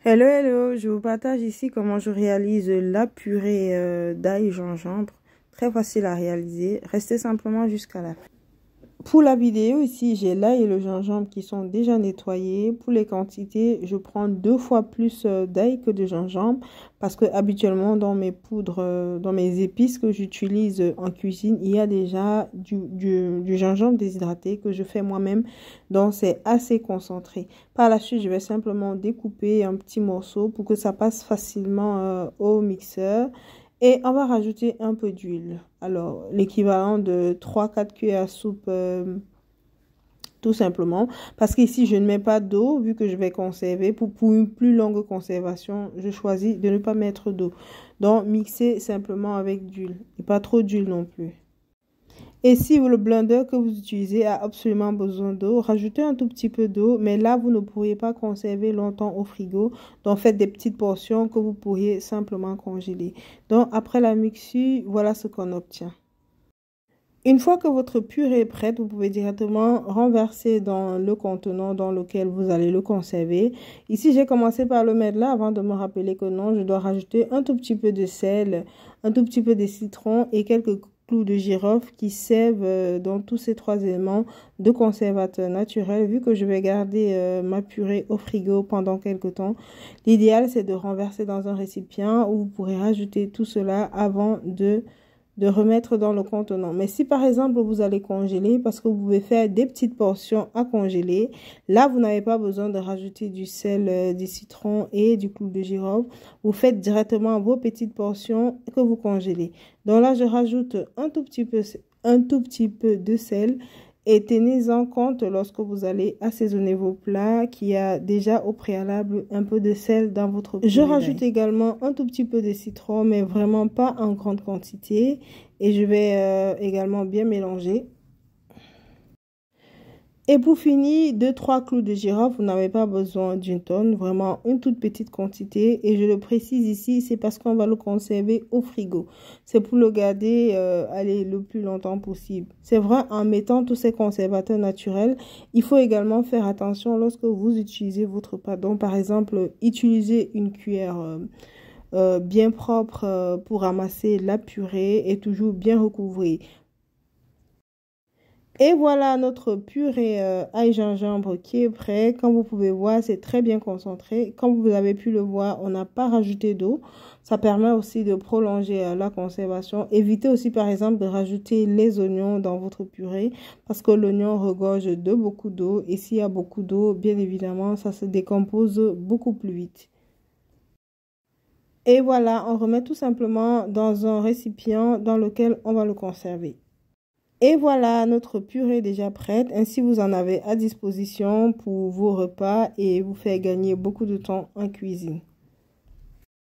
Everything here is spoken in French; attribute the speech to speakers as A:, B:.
A: Hello, hello, je vous partage ici comment je réalise la purée d'ail gingembre. Très facile à réaliser. Restez simplement jusqu'à la fin. Pour la vidéo, ici, j'ai l'ail et le gingembre qui sont déjà nettoyés. Pour les quantités, je prends 2 fois plus d'ail que de gingembre parce que habituellement, dans mes poudres, dans mes épices que j'utilise en cuisine, il y a déjà du gingembre déshydraté que je fais moi-même. Donc, c'est assez concentré. Par la suite, je vais simplement découper un petit morceau pour que ça passe facilement au mixeur. Et on va rajouter un peu d'huile. Alors, l'équivalent de 3-4 cuillères à soupe, tout simplement. Parce qu'ici, je ne mets pas d'eau, vu que je vais conserver. Pour une plus longue conservation, je choisis de ne pas mettre d'eau. Donc, mixer simplement avec d'huile. Et pas trop d'huile non plus. Et si le blender que vous utilisez a absolument besoin d'eau, rajoutez un tout petit peu d'eau, mais là, vous ne pourriez pas conserver longtemps au frigo. Donc, faites des petites portions que vous pourriez simplement congeler. Donc, après la mixture, voilà ce qu'on obtient. Une fois que votre purée est prête, vous pouvez directement renverser dans le contenant dans lequel vous allez le conserver. Ici, j'ai commencé par le mettre là avant de me rappeler que non, je dois rajouter un tout petit peu de sel, un tout petit peu de citron et quelques clous de girofle qui servent dans tous ces 3 éléments de conservateur naturel vu que je vais garder ma purée au frigo pendant quelques temps. L'idéal, c'est de renverser dans un récipient où vous pourrez rajouter tout cela avant de remettre dans le contenant. Mais si par exemple vous allez congeler, parce que vous pouvez faire des petites portions à congeler, là vous n'avez pas besoin de rajouter du sel, du citron et du clou de girofle. Vous faites directement vos petites portions que vous congelez. Donc là je rajoute un tout petit peu de sel. Et tenez-en compte lorsque vous allez assaisonner vos plats qu'il y a déjà au préalable un peu de sel dans votre purée. Je rajoute également un tout petit peu de citron, mais vraiment pas en grande quantité. Et je vais également bien mélanger. Et pour finir, 2-3 clous de girofle, vous n'avez pas besoin d'une tonne, vraiment une toute petite quantité. Et je le précise ici, c'est parce qu'on va le conserver au frigo. C'est pour le garder le plus longtemps possible. C'est vrai, en mettant tous ces conservateurs naturels, il faut également faire attention lorsque vous utilisez votre pâte. Donc, par exemple, utilisez une cuillère bien propre pour ramasser la purée et toujours bien recouvrir. Et voilà notre purée ail gingembre qui est prêt. Comme vous pouvez voir, c'est très bien concentré. Comme vous avez pu le voir, on n'a pas rajouté d'eau. Ça permet aussi de prolonger la conservation. Évitez aussi par exemple de rajouter les oignons dans votre purée parce que l'oignon regorge de beaucoup d'eau. Et s'il y a beaucoup d'eau, bien évidemment, ça se décompose beaucoup plus vite. Et voilà, on remet tout simplement dans un récipient dans lequel on va le conserver. Et voilà, notre purée est déjà prête. Ainsi, vous en avez à disposition pour vos repas et vous faire gagner beaucoup de temps en cuisine.